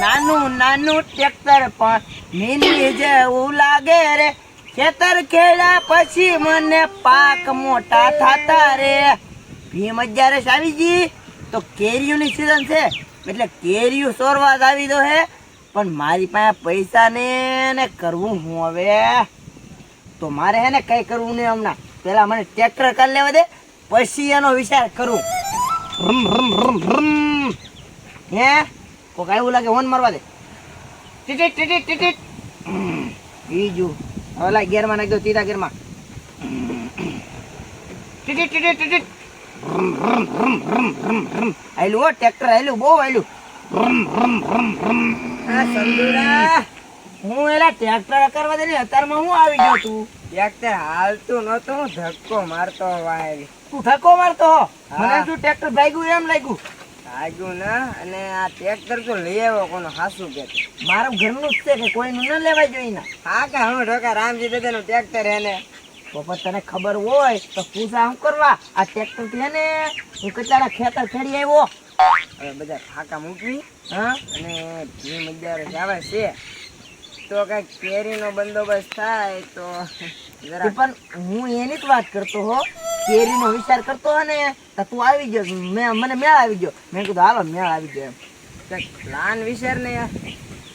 નાનું નાનું ટ્રેક્ટર પણ મિની જેવું લાગે રે, ખેતર ખેડા પછી મને પાક મોટા થતા રે. ભીમ 11 આવી ગઈ તો કેરીઓની સીઝન છે એટલે કેરીઓ સોરવા જ આવી દો હે. પણ મારી પાસે પૈસા ને કરવું હું હવે? તો મારે હે ને કઈ કરવું નહીં હમણાં. પેલા મને ટ્રેક્ટર કરી લેવા દે, પછી એનો વિચાર કરું. હે કોક આવ્યું લાગે, હોન મારવા દે. ટીટીટ ટીટીટ ટીટીટ. બીજું ઓલા ગેરમાં નાખી દો, ત્રીજા ગેરમાં. ટીટીટ ટીટીટ ટીટીટ. આયલું હો ટ્રેક્ટર, આયલું, બહુ આયલું. સંદુડા હું એલા ટ્રેક્ટર કરવા દે ને, અત્યારમાં હું આવી ગયો. તું ટ્રેક્ટર હાલતું નતું, ધક્કો મારતો વાય. તું ધક્કો મારતો હો? મને તું ટ્રેક્ટર ભાગ્યું એમ લાગ્યું. ભાગ્યું ના, અને આ ટ્રેક્ટર તો લઈ આવ્યો કોનો હાસું કે મારું ઘરનું જ છે કે કોઈનું ન લેવાય જોઈએ ના. હા કે હું ઢોકા રામજી દાદાનું ટ્રેક્ટર હે ને. તો પછી તને ખબર હોય તો પૂછા શું કરવા? આ ટ્રેક્ટર થી ને હું કેટલા ખેતર ખેડી આવ્યો. હવે બધા ફાકા મૂકી હા, અને ભીમ 11 આવે છે તો કઈક કેરીનો બંદોબસ્ત થાય તો જરા. પણ હું એની જ વાત કરતો હો, કેરીનો વિચાર કરતો હો ને તો તું આવી ગયો. મને મેળ આવી ગયો. મેં કીધું હાલો મેળ આવી ગયો એમ. કઈક પ્લાન વિચાર ને યાર.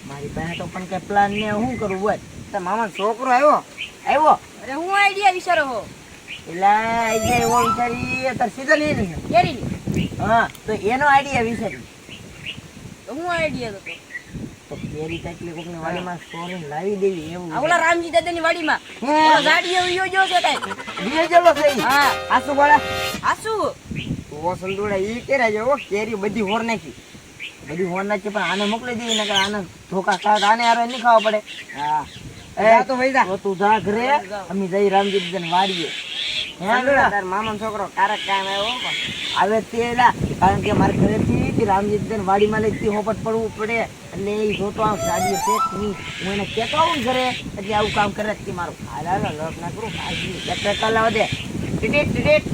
મારી પાસે તો પણ કઈ પ્લાન ને શું કરવું હોય. તો મામાનો છોકરો આવ્યો. અરે હું આઈડિયા વિચારો હો એલા એવો વિચારી અત્યારે સીઝન એ નહીં. કેરીની. હા, તો એનો આઈડિયા વિચારી. તો હું આઈડિયા હતો તો કેરી કેટલી કોકની વાડીમાં સોરીને લાવી દેવી એવું. આ ઓલા રામજી દાદાની વાડીમાં હે. ઓલો ઝાડીઓ વિયો જો છે કાઈ. બીજે ચલો થઈ. હા. આસુ વાળા આસુ ઓ સંદુડા ઈ કેરા જો કેરી બધી હોર નાખી. બધી હોન નાખી, પણ આને મોકલી દેવી નકર આને ધોકા ખાવા. આને હારો નહીં ખાવા પડે. હા એ તો ભાઈ જા. તો તું જા ઘરે, અમે જઈ રામજી દાદાને વાડીએ. સંદુડા તાર મામાનો છોકરો કારક કામ આવ્યો પણ આવે તેલા, કારણ કે મારે ઘરેથી રામજી દાદાને વાડીમાં લઈ હોપટ પડવું પડે. એટલે એ જોતો આમ ગાડીઓ છે નહીં, હું એને કહેતો આવું ને ઘરે એટલે આવું કામ કરે જ મારું. હાલ હાલ લોક ના કરું. ટ્રેક્ટર ચલાવવા દે. ટીટીટ ટીટીટ.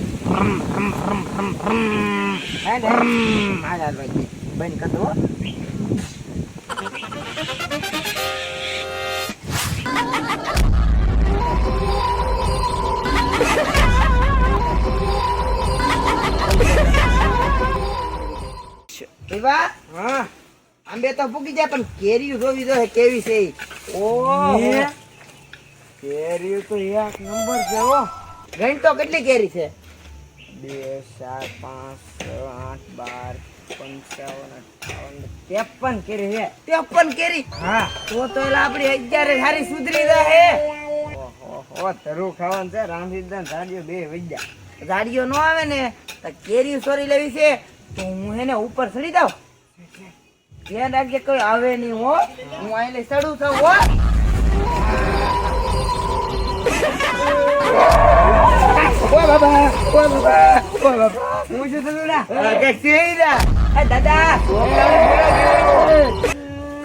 હાલ હાલ ભાઈ બંધ કર દો. એવા હા આંબે તો પૂકી જાય, પણ કેરી જોવી જોઈએ કેવી છે ઈ. ઓહો કેરી તો એક નંબર છે હો. ગણ તો કેટલી કેરી છે? 2 4 5 6 8 12 55 53 કેરી છે. 53 કેરી. હા તો એલા આપડી 11 સારી સુધરી જાય. ઓહો તરું ખાવાનું છે. રામજીદાન ઝાડીઓ બે વૈજા. ગાડીઓ નો આવે ને તો કેરી સોરી લેવી છે, તો હું એને ઉપર ચડી જાઉં. ધ્યાન રાખજે કોઈ આવે નહીં હો. હું આઈને ચડું છું હો. ઓ બાબા, ઓ બાબા, ઓ બાબા. હું શું સંદુડા? કે સીધા. એ દાદા,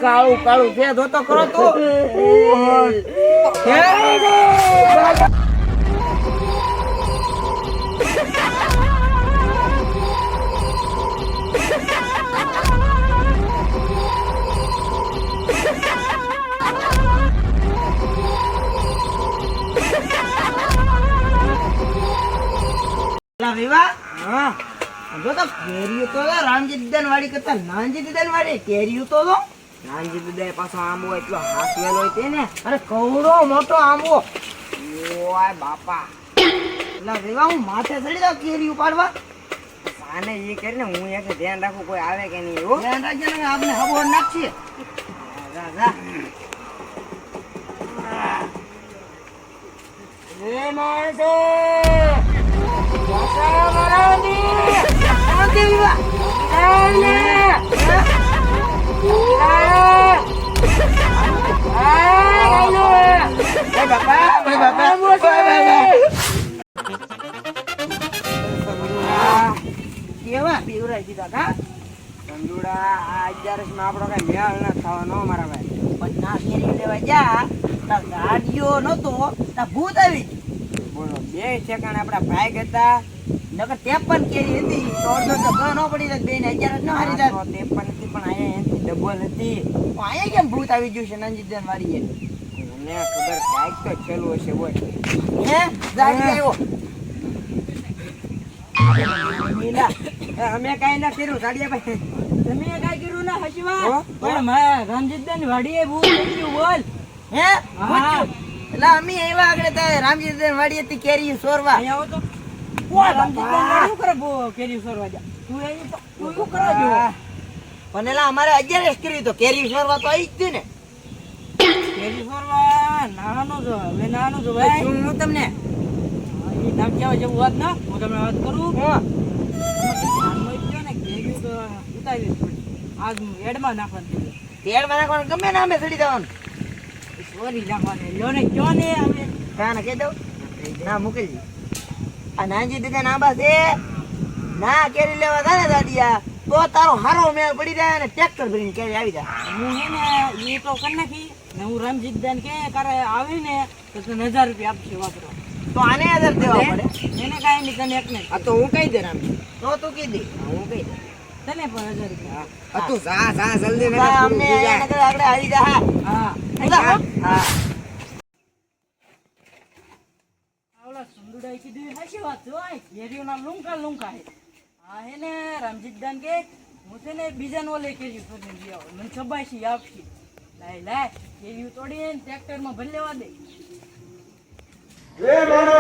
કાળું કાળું છે, જોતો કરો તું. હા જો તો કેરીઓ તો રામજી દાદાની વાડી કરતા નાનજી દાદાની વાડી કેરીઓ તો રામજીદાએ પાછો આંબો એટલો હાસવેલો હોય તે ને. અરે કવડો મોટો આંબો. ઓય બાપા એટલે રેવા હું માથે ચડી જાઉં કેરી ઉપાડવા. આને ઈ કરીને હું એક ધ્યાન રાખું કોઈ આવે કે નહીં. હો ધ્યાન રાખજે ને, આપણે હબો નાખીએ. જા જા. એ માણસો વાસા મરાની આંટી વિવા આને કેવા પીવરાઈ દીધા કા સંદુડા આ 11 માં આપણો કઈ મેળ ના થવાનો મારા ભાઈ. પણ ના કેરી લેવા જા તા ગાડીઓ નતો તા ભૂત આવી. બોલો બે ઠેકાણે આપડા ભાઈ હતા નકર 53 કેરી હતી તો અડધો તો ઘર ન પડી જાય બેન 11 જ ન હારી જાય. 53 હતી પણ અહીંયા એનથી ડબલ હતી. તો અહીંયા કેમ ભૂત આવી ગયું છે નંજીદન વાડીએ? મને ખબર કાંઈક તો છેલ્લું હશે બોલ. હે જાગી આવ્યો. નીલા અમે કાંઈ ના કર્યું સાડિયા ભાઈ. તમે કાંઈ કર્યું ના હસવા હો? પણ મારા રામજીતદાની વાડીએ બહુ થઈ ગયું બોલ હે હા. પૂછ્યું. એટલે અમે એવા આગળ હતા રામજીદન વાડીએથી કેરી સોરવા. અહીંયા આવો તો ઓય રામજીતદાની બાપા. વાડી શું કરે બહુ કેરી સોરવા જા તું અહીં તો તું શું કરવા જેવો પણ એલા અમારે 11 કર્યું તો કેરી સોરવા તો આવી જ હતી ને. કેરી સોરવા નાનો જો હવે નાનો જો ભાઈ શું હું તમને એ નામ કહેવાય જેવું વાત ના હું તમને વાત કરું હા. નાનો જ ને કેરી તો ઉતારી પડી આજ હું એડમાં નાખવાની તેલમાં નાખવાનું ગમે ને અમે સડી જવાનું. સોરી નાખવાની લ્યો ને ક્યો ને અમે કાને કહી દઉં ના મૂકી દી. આ નાનજી દીદા આંબા છે ના કેરી લેવા થાય ને દાદિયા તો તારો હારો મેળ પડી જાય ને ટ્રેક્ટર ભરીને કેરી આવી જાય. હું હે ને એ તો કરી નાખી ને હું રમજીતદાન કે કરે આવી ને તો તું 1000 રૂપિયા આપશે વાપરવા તો આને આદર દેવા પડે. એને કાંઈ નહીં તને એકને આ તો હું કહી દે રામ. તો તું કીધી હું કહી દે. તને પણ 1000 રૂપિયા આ તું જા જા જલ્દી ને બા, અમને અહીંયા નગર આગળ આવી જા હા. હા ઉલા, હા આવલા સંદુડાઈ કીધું એ સાચી વાત છે ઓય કેરીઓના લુંકા લુંકા હે હા હે ને રમજીતદાન કે હું છે ને બીજાનો ઓલે કેરી ફરીને લઈ આવો મને છબાશી આપશી લાય લાય કેરીઓ તોડીને ટ્રેક્ટરમાં ભરી લેવા દે એ માણસ